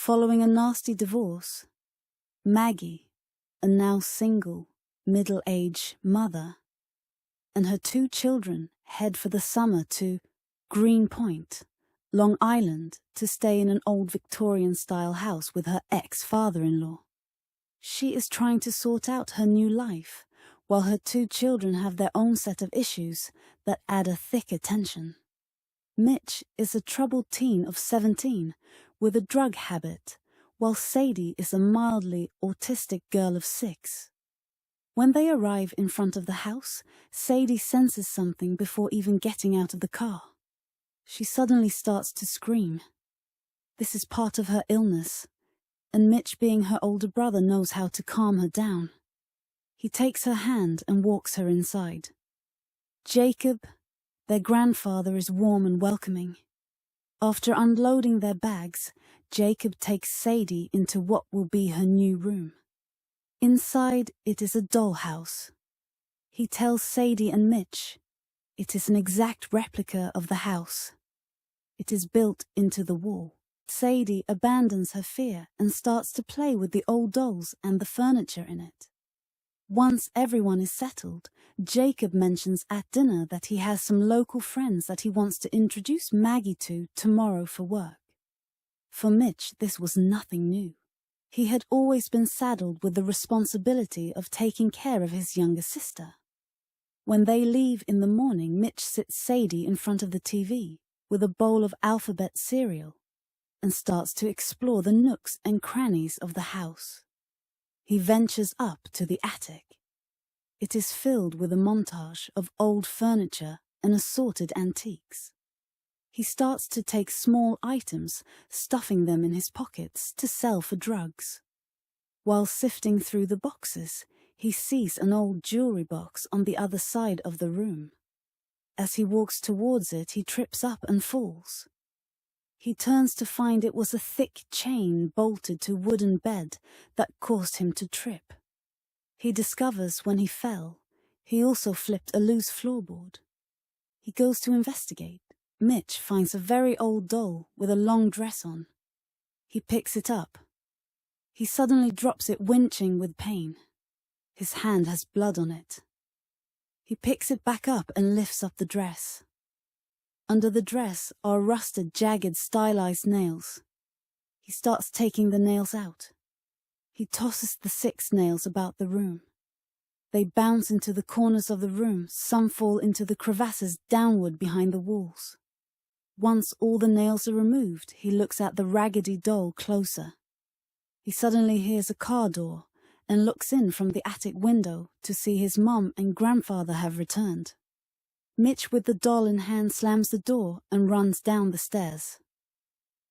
Following a nasty divorce, Maggie, a now single, middle-aged mother, and her 2 children head for the summer to Greenpoint, Long Island, to stay in an old Victorian-style house with her ex-father-in-law. She is trying to sort out her new life, while her 2 children have their own set of issues that add a thicker tension. Mitch is a troubled teen of 17 with a drug habit, while Sadie is a mildly autistic girl of 6. When they arrive in front of the house, Sadie senses something before even getting out of the car. She suddenly starts to scream. This is part of her illness, and Mitch, being her older brother, knows how to calm her down. He takes her hand and walks her inside. Jacob, their grandfather, is warm and welcoming. After unloading their bags, Jacob takes Sadie into what will be her new room. Inside, it is a dollhouse. He tells Sadie and Mitch it is an exact replica of the house. It is built into the wall. Sadie abandons her fear and starts to play with the old dolls and the furniture in it. Once everyone is settled, Jacob mentions at dinner that he has some local friends that he wants to introduce Maggie to tomorrow for work. For Mitch, this was nothing new. He had always been saddled with the responsibility of taking care of his younger sister. When they leave in the morning, Mitch sits Sadie in front of the TV with a bowl of alphabet cereal and starts to explore the nooks and crannies of the house. He ventures up to the attic. It is filled with a montage of old furniture and assorted antiques. He starts to take small items, stuffing them in his pockets to sell for drugs. While sifting through the boxes, he sees an old jewelry box on the other side of the room. As he walks towards it, he trips up and falls. He turns to find it was a thick chain bolted to a wooden bed that caused him to trip. He discovers when he fell, he also flipped a loose floorboard. He goes to investigate. Mitch finds a very old doll with a long dress on. He picks it up. He suddenly drops it, winching with pain. His hand has blood on it. He picks it back up and lifts up the dress. Under the dress are rusted, jagged, stylized nails. He starts taking the nails out. He tosses the 6 nails about the room. They bounce into the corners of the room. Some fall into the crevasses downward behind the walls. Once all the nails are removed, he looks at the raggedy doll closer. He suddenly hears a car door and looks in from the attic window to see his mom and grandfather have returned. Mitch, with the doll in hand, slams the door and runs down the stairs.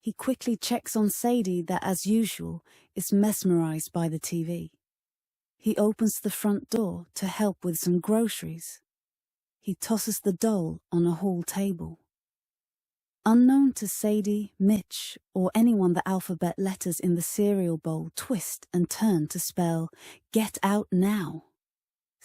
He quickly checks on Sadie that, as usual, is mesmerized by the TV. He opens the front door to help with some groceries. He tosses the doll on a hall table. Unknown to Sadie, Mitch, or anyone, the alphabet letters in the cereal bowl twist and turn to spell, "Get out now."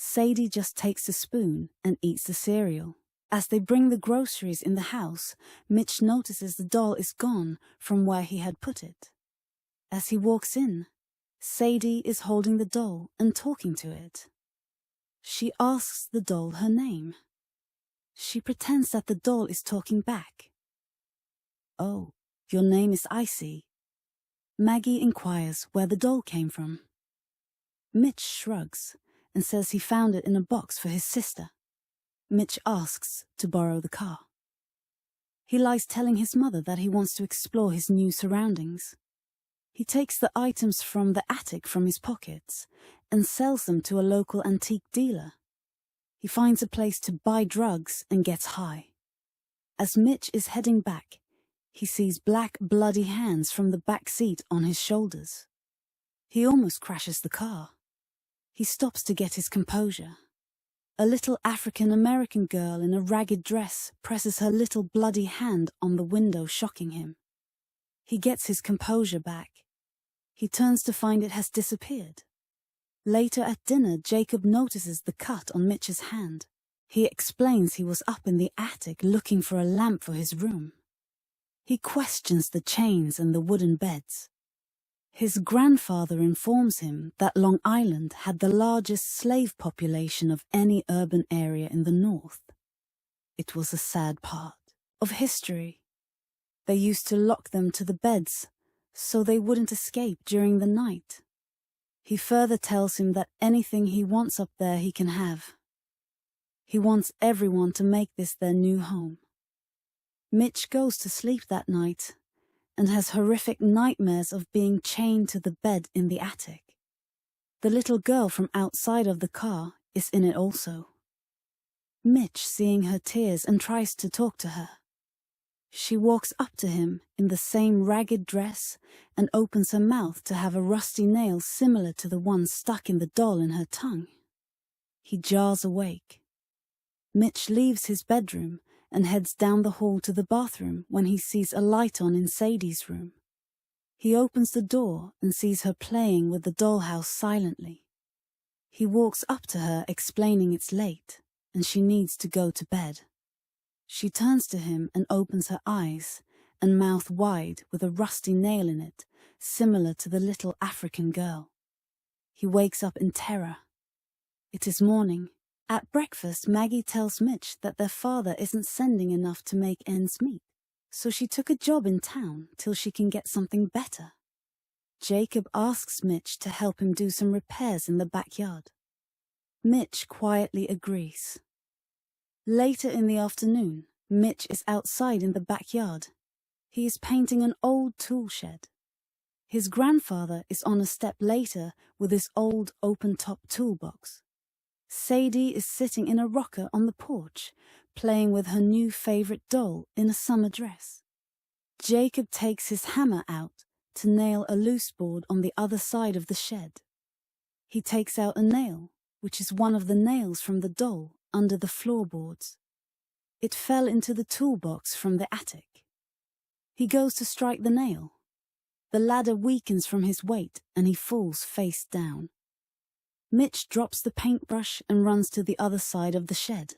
Sadie just takes a spoon and eats the cereal. As they bring the groceries in the house, Mitch notices the doll is gone from where he had put it. As he walks in, Sadie is holding the doll and talking to it. She asks the doll her name. She pretends that the doll is talking back. "Oh, your name is Icy." Maggie inquires where the doll came from. Mitch shrugs and says he found it in a box for his sister. Mitch asks to borrow the car. He lies, telling his mother that he wants to explore his new surroundings. He takes the items from the attic from his pockets and sells them to a local antique dealer. He finds a place to buy drugs and gets high. As Mitch is heading back, he sees black, bloody hands from the back seat on his shoulders. He almost crashes the car. He stops to get his composure. A little African-American girl in a ragged dress presses her little bloody hand on the window, shocking him. He gets his composure back. He turns to find it has disappeared. Later at dinner, Jacob notices the cut on Mitch's hand. He explains he was up in the attic looking for a lamp for his room. He questions the chains and the wooden beds. His grandfather informs him that Long Island had the largest slave population of any urban area in the North. It was a sad part of history. They used to lock them to the beds so they wouldn't escape during the night. He further tells him that anything he wants up there he can have. He wants everyone to make this their new home. Mitch goes to sleep that night and has horrific nightmares of being chained to the bed in the attic. The little girl from outside of the car is in it also. Mitch seeing her tears and tries to talk to her. She walks up to him in the same ragged dress and opens her mouth to have a rusty nail similar to the one stuck in the doll in her tongue. He jars awake. Mitch leaves his bedroom and heads down the hall to the bathroom when he sees a light on in Sadie's room. He opens the door and sees her playing with the dollhouse silently. He walks up to her explaining it's late and she needs to go to bed. She turns to him and opens her eyes and mouth wide with a rusty nail in it, similar to the little African girl. He wakes up in terror. It is morning. At breakfast, Maggie tells Mitch that their father isn't sending enough to make ends meet, so she took a job in town till she can get something better. Jacob asks Mitch to help him do some repairs in the backyard. Mitch quietly agrees. Later in the afternoon, Mitch is outside in the backyard. He is painting an old tool shed. His grandfather is on a step later with his old open-top toolbox. Sadie is sitting in a rocker on the porch, playing with her new favorite doll in a summer dress. Jacob takes his hammer out to nail a loose board on the other side of the shed. He takes out a nail, which is one of the nails from the doll, under the floorboards. It fell into the toolbox from the attic. He goes to strike the nail. The ladder weakens from his weight and he falls face down. Mitch drops the paintbrush and runs to the other side of the shed.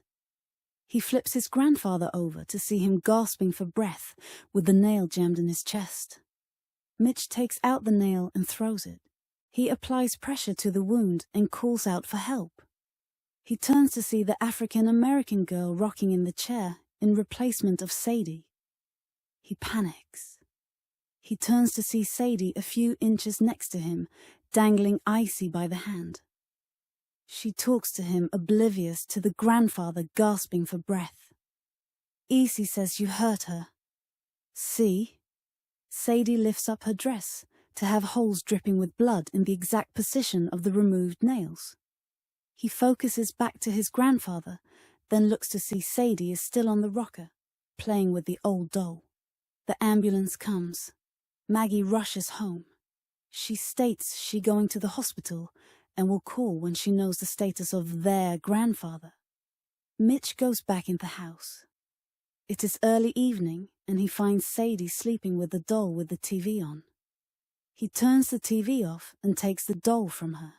He flips his grandfather over to see him gasping for breath with the nail jammed in his chest. Mitch takes out the nail and throws it. He applies pressure to the wound and calls out for help. He turns to see the African-American girl rocking in the chair in replacement of Sadie. He panics. He turns to see Sadie a few inches next to him, dangling icy by the hand. She talks to him, oblivious to the grandfather gasping for breath. Icy says you hurt her. See? Sadie lifts up her dress to have holes dripping with blood in the exact position of the removed nails. He focuses back to his grandfather, then looks to see Sadie is still on the rocker, playing with the old doll. The ambulance comes. Maggie rushes home. She states she's going to the hospital and will call when she knows the status of their grandfather. Mitch goes back in the house. It is early evening and he finds Sadie sleeping with the doll with the TV on. He turns the TV off and takes the doll from her.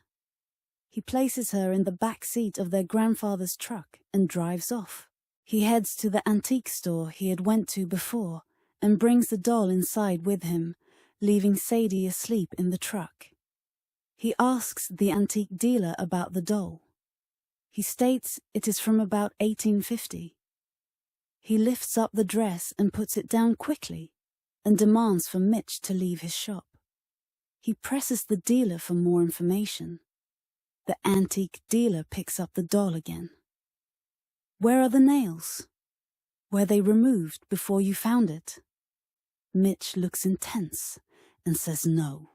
He places her in the back seat of their grandfather's truck and drives off. He heads to the antique store he had went to before and brings the doll inside with him, leaving Sadie asleep in the truck. He asks the antique dealer about the doll. He states it is from about 1850. He lifts up the dress and puts it down quickly and demands for Mitch to leave his shop. He presses the dealer for more information. The antique dealer picks up the doll again. Where are the nails? Were they removed before you found it? Mitch looks intense and says no.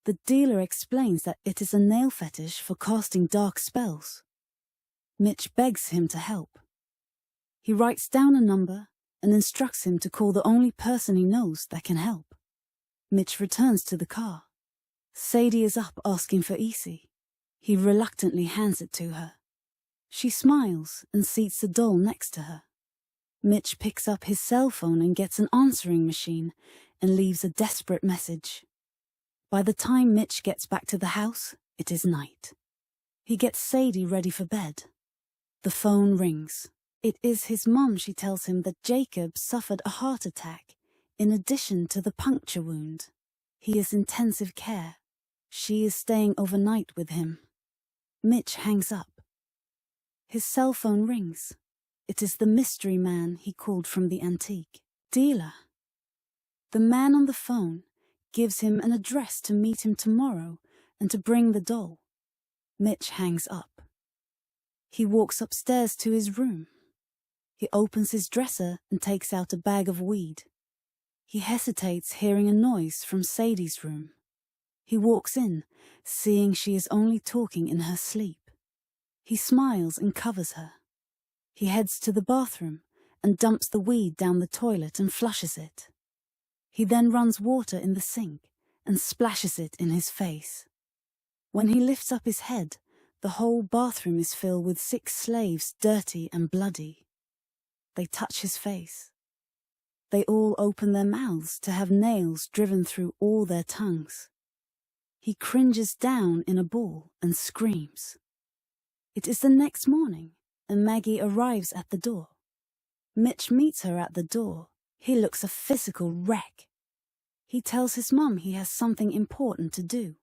The dealer explains that it is a nail fetish for casting dark spells. Mitch begs him to help. He writes down a number and instructs him to call the only person he knows that can help. Mitch returns to the car. Sadie is up asking for Essie. He reluctantly hands it to her. She smiles and seats the doll next to her. Mitch picks up his cell phone and gets an answering machine and leaves a desperate message. By the time Mitch gets back to the house, it is night. He gets Sadie ready for bed. The phone rings. It is his mom. She tells him that Jacob suffered a heart attack in addition to the puncture wound. He is intensive care. She is staying overnight with him. Mitch hangs up. His cell phone rings. It is the mystery man he called from the antique dealer. The man on the phone gives him an address to meet him tomorrow and to bring the doll. Mitch hangs up. He walks upstairs to his room. He opens his dresser and takes out a bag of weed. He hesitates, hearing a noise from Sadie's room. He walks in, seeing she is only talking in her sleep. He smiles and covers her. He heads to the bathroom and dumps the weed down the toilet and flushes it. He then runs water in the sink and splashes it in his face. When he lifts up his head, the whole bathroom is filled with 6 slaves, dirty and bloody. They touch his face. They all open their mouths to have nails driven through all their tongues. He cringes down in a ball and screams. It is the next morning, and Maggie arrives at the door. Mitch meets her at the door. He looks a physical wreck. He tells his mum he has something important to do.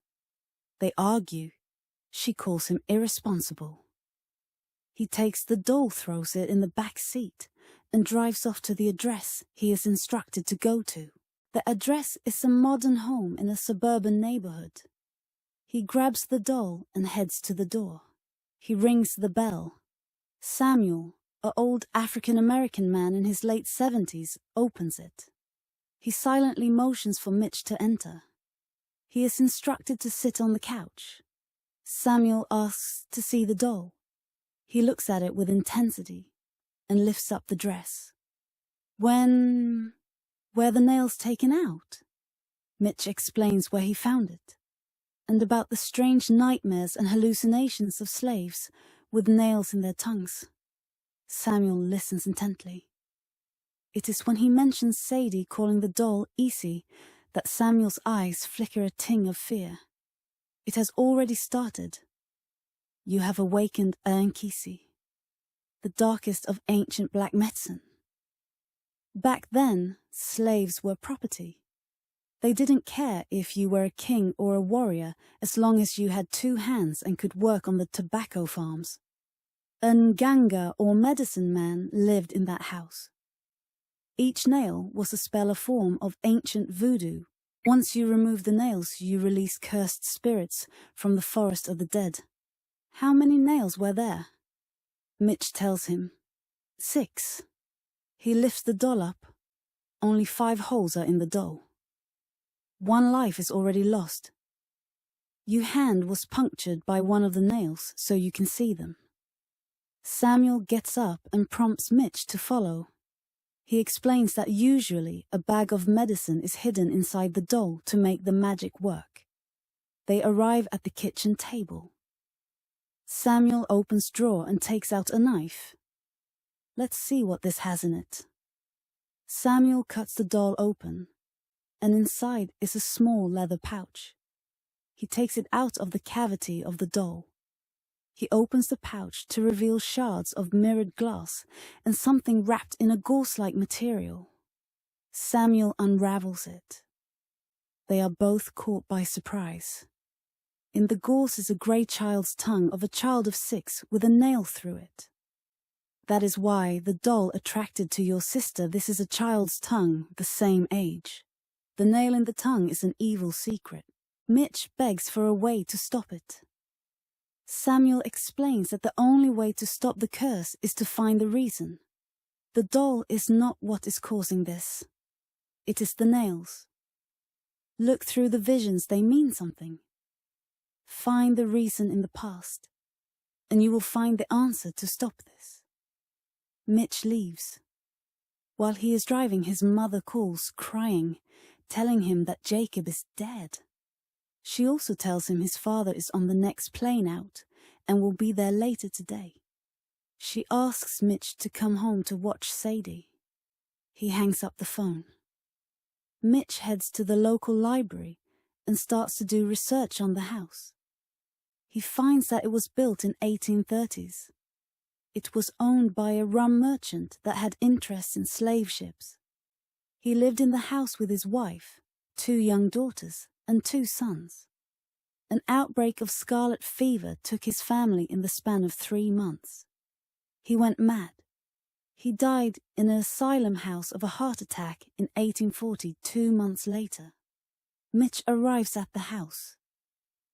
They argue. She calls him irresponsible. He takes the doll, throws it in the back seat, and drives off to the address he is instructed to go to. The address is a modern home in a suburban neighborhood. He grabs the doll and heads to the door. He rings the bell. Samuel, an old African-American man in his late 70s, opens it. He silently motions for Mitch to enter. He is instructed to sit on the couch. Samuel asks to see the doll. He looks at it with intensity and lifts up the dress. Were the nails taken out? Mitch explains where he found it, and about the strange nightmares and hallucinations of slaves with nails in their tongues. Samuel listens intently. It is when he mentions Sadie calling the doll Isi that Samuel's eyes flicker a ting of fear. It has already started. You have awakened Ankisi, the darkest of ancient black medicine. Back then, slaves were property. They didn't care if you were a king or a warrior as long as you had 2 hands and could work on the tobacco farms. A Nganga or medicine man lived in that house. Each nail was a spell, a form of ancient voodoo. Once you remove the nails, you release cursed spirits from the forest of the dead. How many nails were there? Mitch tells him. 6. He lifts the doll up. Only 5 holes are in the doll. 1 life is already lost. Your hand was punctured by one of the nails, so you can see them. Samuel gets up and prompts Mitch to follow. He explains that usually a bag of medicine is hidden inside the doll to make the magic work. They arrive at the kitchen table. Samuel opens drawer and takes out a knife. Let's see what this has in it. Samuel cuts the doll open, and inside is a small leather pouch. He takes it out of the cavity of the doll. He opens the pouch to reveal shards of mirrored glass and something wrapped in a gauze-like material. Samuel unravels it. They are both caught by surprise. In the gauze is a grey child's tongue of a child of 6 with a nail through it. That is why the doll attracted to your sister. This is a child's tongue, the same age. The nail in the tongue is an evil secret. Mitch begs for a way to stop it. Samuel explains that the only way to stop the curse is to find the reason. The doll is not what is causing this. It is the nails. Look through the visions, they mean something. Find the reason in the past, and you will find the answer to stop this. Mitch leaves. While he is driving, his mother calls, crying, telling him that Jacob is dead. She also tells him his father is on the next plane out and will be there later today. She asks Mitch to come home to watch Sadie. He hangs up the phone. Mitch heads to the local library and starts to do research on the house. He finds that it was built in 1830s. It was owned by a rum merchant that had interest in slave ships. He lived in the house with his wife, 2 young daughters, and 2 sons. An outbreak of scarlet fever took his family in the span of 3 months. He went mad. He died in an asylum house of a heart attack in 1840, 2 months later. Mitch arrives at the house.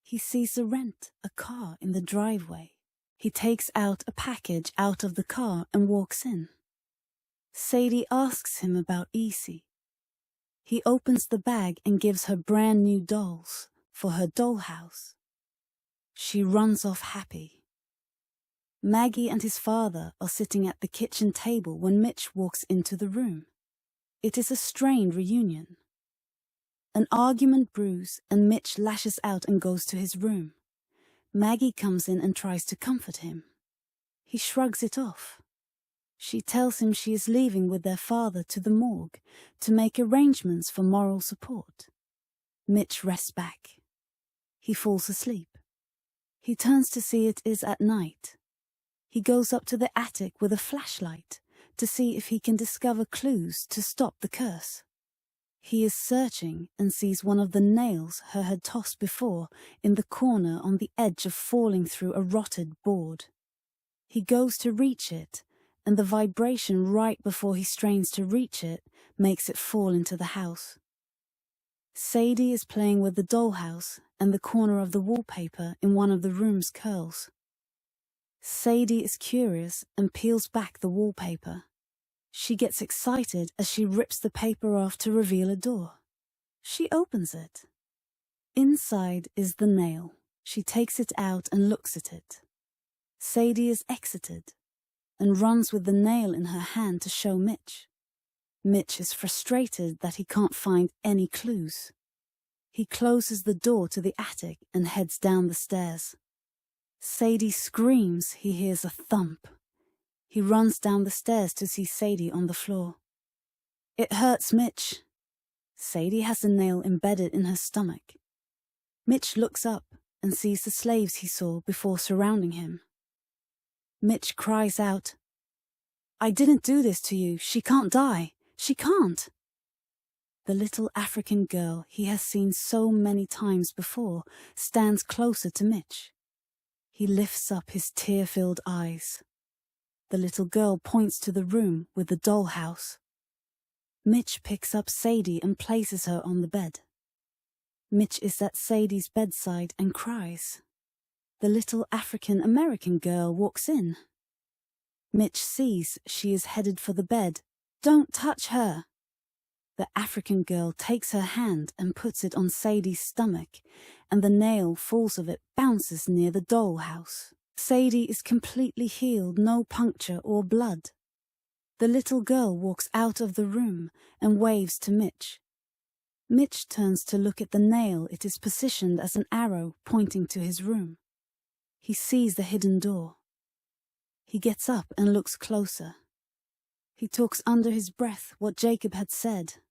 He sees the rent, a car in the driveway. He takes out a package out of the car and walks in. Sadie asks him about Essie. He opens the bag and gives her brand new dolls for her dollhouse. She runs off happy. Maggie and his father are sitting at the kitchen table when Mitch walks into the room. It is a strained reunion. An argument brews and Mitch lashes out and goes to his room. Maggie comes in and tries to comfort him. He shrugs it off. She tells him she is leaving with their father to the morgue to make arrangements for moral support. Mitch rests back. He falls asleep. He turns to see it is at night. He goes up to the attic with a flashlight to see if he can discover clues to stop the curse. He is searching and sees one of the nails her had tossed before in the corner on the edge of falling through a rotted board. He goes to reach it, and the vibration right before he strains to reach it makes it fall into the house. Sadie is playing with the dollhouse, and the corner of the wallpaper in one of the room's curls. Sadie is curious and peels back the wallpaper. She gets excited as she rips the paper off to reveal a door. She opens it. Inside is the nail. She takes it out and looks at it. Sadie is exited and runs with the nail in her hand to show Mitch. Mitch is frustrated that he can't find any clues. He closes the door to the attic and heads down the stairs. Sadie screams. He hears a thump. He runs down the stairs to see Sadie on the floor. It hurts Mitch. Sadie has a nail embedded in her stomach. Mitch looks up and sees the slaves he saw before surrounding him. Mitch cries out, "I didn't do this to you. She can't die. She can't." The little African girl he has seen so many times before stands closer to Mitch. He lifts up his tear-filled eyes. The little girl points to the room with the dollhouse. Mitch picks up Sadie and places her on the bed. Mitch is at Sadie's bedside and cries. The little African-American girl walks in. Mitch sees she is headed for the bed. "Don't touch her." The African girl takes her hand and puts it on Sadie's stomach, and the nail falls of it bounces near the dollhouse. Sadie is completely healed, no puncture or blood. The little girl walks out of the room and waves to Mitch. Mitch turns to look at the nail. It is positioned as an arrow pointing to his room. He sees the hidden door. He gets up and looks closer. He talks under his breath what Jacob had said.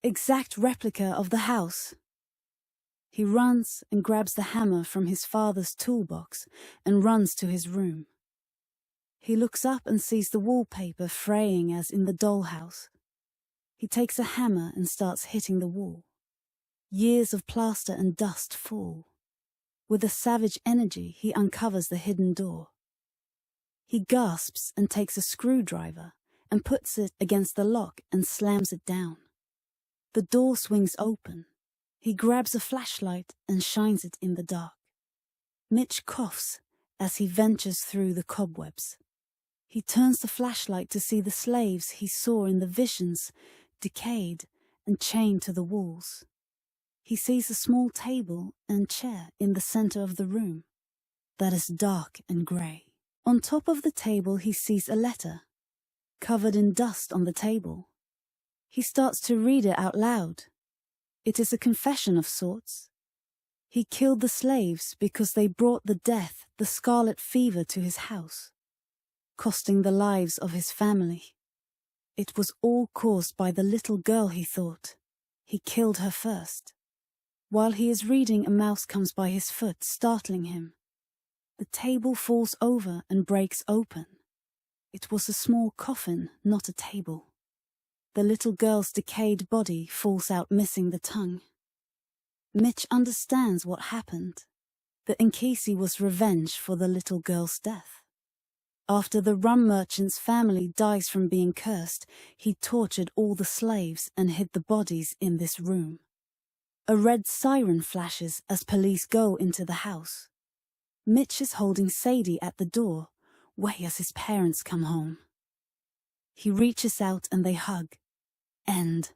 Exact replica of the house. He runs and grabs the hammer from his father's toolbox and runs to his room. He looks up and sees the wallpaper fraying as in the dollhouse. He takes a hammer and starts hitting the wall. Years of plaster and dust fall. With a savage energy, he uncovers the hidden door. He gasps and takes a screwdriver and puts it against the lock and slams it down. The door swings open. He grabs a flashlight and shines it in the dark. Mitch coughs as he ventures through the cobwebs. He turns the flashlight to see the slaves he saw in the visions, decayed and chained to the walls. He sees a small table and chair in the center of the room that is dark and grey. On top of the table he sees a letter, covered in dust on the table. He starts to read it out loud. It is a confession of sorts. He killed the slaves because they brought the death, the scarlet fever to his house, costing the lives of his family. It was all caused by the little girl, he thought. He killed her first. While he is reading, a mouse comes by his foot, startling him. The table falls over and breaks open. It was a small coffin, not a table. the little girl's decayed body falls out missing the tongue. Mitch understands what happened. The Nkisi was revenge for the little girl's death. After the rum merchant's family dies from being cursed, he tortured all the slaves and hid the bodies in this room. A red siren flashes as police go into the house. Mitch is holding Sadie at the door, way as his parents come home. He reaches out and they hug. End.